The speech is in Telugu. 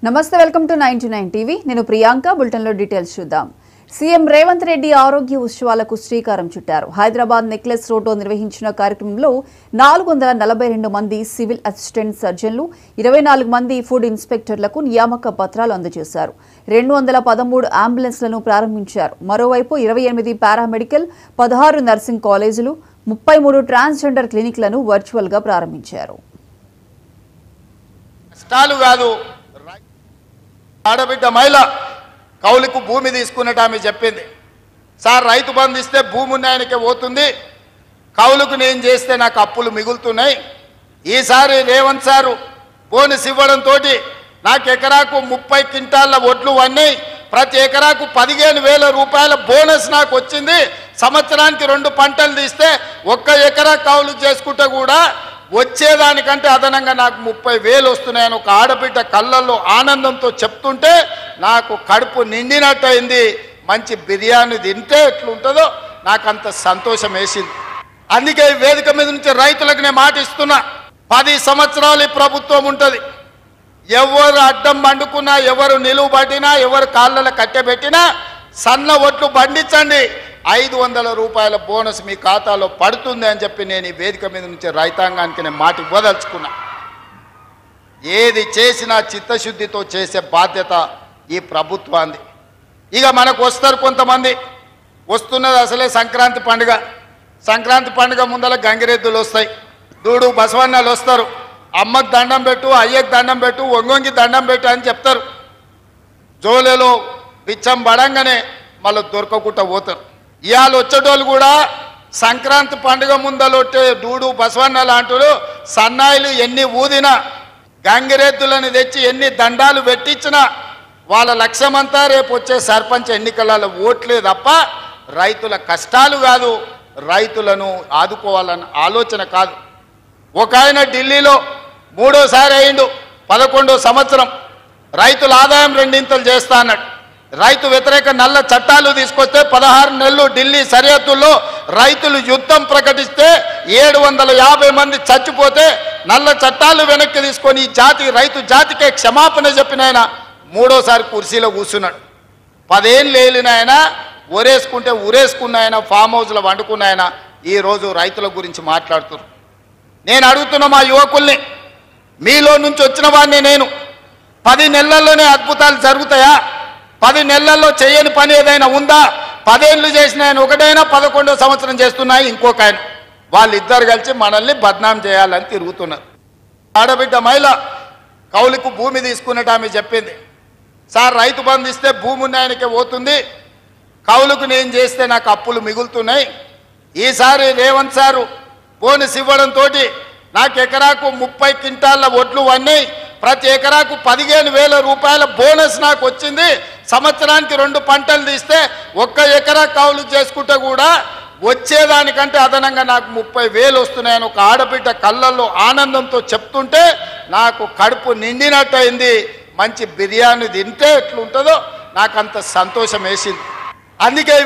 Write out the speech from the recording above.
నమస్తే వెల్కమ్ టు 99 టీవీ నేను ప్రియాంక బులెటిన్ లో డీటెయిల్స్ చూద్దాం సీఎం రేవంత్ రెడ్డి ఆరోగ్య ఉత్సవాలకు శ్రీకారం చుట్టారు హైదరాబాద్ నెక్లెస్ రోడ్లో నిర్వహించిన కార్యక్రమంలో 442 మంది సివిల్ అసిస్టెంట్ సర్జన్లు 24 మంది ఫుడ్ ఇన్స్పెక్టర్లకు నియామక పత్రాలు అందజేశారు 213 అంబులెన్స్లను ప్రారంభించారు మరోవైపు 28 పారామెడికల్ 16 నర్సింగ్ కాలేజీలు 33 ట్రాన్స్జెండర్ క్లినిక్లను వర్చువల్ గా ప్రారంభించారు ఆడబిడ్డ మహిళ కౌలుకు భూమి తీసుకున్నట్టు ఆమె చెప్పింది సార్ రైతు బంధు ఇస్తే భూమి ఉన్నాయనికే పోతుంది కౌలుకు నేను చేస్తే నాకు అప్పులు మిగులుతున్నాయి ఈసారి రేవంత్ సారు బోనస్ ఇవ్వడంతో నాకు ఎకరాకు 30 క్వింటాళ్ళ ఒడ్లు అన్నీ ప్రతి ఎకరాకు 15,000 రూపాయల బోనస్ నాకు వచ్చింది సంవత్సరానికి 2 పంటలు తీస్తే ఒక్క ఎకరా కౌలు చేసుకుంటే కూడా వచ్చేదానికంటే అదనంగా నాకు 30,000 వస్తున్నాయని ఒక ఆడబిడ్డ కళ్ళల్లో ఆనందంతో చెప్తుంటే నాకు కడుపు నిండినట్టు అయింది మంచి బిర్యానీ తింటే ఎట్లుంటుందో నాకు అంత సంతోషం వేసింది అందుకే ఈ వేదిక మీద నుంచి రైతులకు నేను మాట ఇస్తున్నా 10 సంవత్సరాలు ఈ ప్రభుత్వం ఉంటుంది ఎవరు అడ్డం పండుకున్నా ఎవరు నిలువు పట్టినా ఎవరు కాళ్ళలో కట్టెబెట్టినా సన్న ఒట్లు పండించండి 500 రూపాయల బోనస్ మీ ఖాతాలో పడుతుంది అని చెప్పి నేను ఈ వేదిక మీద నుంచి రైతాంగానికి నేను మాట ఇవ్వదలుచుకున్నా ఏది చేసినా చిత్తశుద్ధితో చేసే బాధ్యత ఈ ప్రభుత్వాన్ని ఇక మనకు వస్తారు కొంతమంది వస్తున్నది అసలే సంక్రాంతి పండుగ ముందర గంగిరెద్దులు వస్తాయి దూడు బసవన్నలు వస్తారు అమ్మకు దండం పెట్టు అయ్యకు దండం పెట్టు ఒంగొంగి దండం పెట్టు అని చెప్తారు జోలేలో బిచ్చం పడంగానే మళ్ళీ దొరకకుండా పోతారు ఇవాళ వచ్చేటోళ్ళు కూడా సంక్రాంతి పండుగ ముందలొట్టే దూడు బసవన్న లాంటి సన్నాయిలు ఎన్ని ఊదినా గంగిరెద్దులను తెచ్చి ఎన్ని దండాలు పెట్టించినా వాళ్ళ లక్ష్యమంతా రేపు వచ్చే సర్పంచ్ ఎన్నికలలో ఓట్లే తప్ప రైతుల కష్టాలు కాదు రైతులను ఆదుకోవాలన్న ఆలోచన కాదు ఒక ఆయన ఢిల్లీలో 3వ అయిండు 11వ సంవత్సరం రైతుల ఆదాయం 2 చేస్తా అన్నాడు రైతు వ్యతిరేక నల్ల చట్టాలు తీసుకొస్తే 16 నెలలు ఢిల్లీ సరిహద్దుల్లో రైతులు యుద్ధం ప్రకటిస్తే 750 మంది చచ్చిపోతే నల్ల చట్టాలు వెనక్కి తీసుకొని ఈ రైతు జాతికే క్షమాపణ చెప్పిన ఆయన 3వసారి కుర్చీలో కూర్చున్నాడు 10 ఏళ్ళు ఏలిన ఆయన ఊరేసుకున్న ఆయన ఫామ్ హౌస్లో వండుకున్న ఆయన ఈరోజు రైతుల గురించి మాట్లాడుతున్నారు నేను అడుగుతున్న మా యువకుల్ని మీలో నుంచి వచ్చిన వాడిని నేను 10 నెలల్లోనే అద్భుతాలు జరుగుతాయా 10 నెలల్లో చేయని పని ఏదైనా ఉందా 10 ఏళ్ళు చేసిన ఆయన ఒకటైనా 11వ సంవత్సరం చేస్తున్నాయి ఇంకొక ఆయన వాళ్ళిద్దరు కలిసి మనల్ని బద్నాం చేయాలని తిరుగుతున్నారు ఆడబిడ్డ మహిళ కౌలుకు భూమి తీసుకున్నట్టు ఆమె చెప్పింది సార్ రైతు బంధు ఇస్తే భూమి ఉన్నాయనికే పోతుంది కౌలుకు నేను చేస్తే నాకు అప్పులు మిగులుతున్నాయి ఈసారి రేవంత్ సారు బోనస్ ఇవ్వడంతో నాకు ఎకరాకు 30 క్వింటాళ్ళ ఒడ్లు అన్నీ ప్రతి ఎకరాకు 15,000 రూపాయల బోనస్ నాకు వచ్చింది సంవత్సరానికి 2 పంటలు తీస్తే ఒక్క ఎకరా కౌలు చేసుకుంటే కూడా వచ్చేదానికంటే అదనంగా నాకు 30,000 వస్తున్నాయని ఒక ఆడబిడ్డ కళ్ళల్లో ఆనందంతో చెప్తుంటే నాకు కడుపు నిండినట్టు అయింది మంచి బిర్యానీ తింటే ఎట్లుంటుందో నాకు అంత సంతోషం వేసింది అందుకే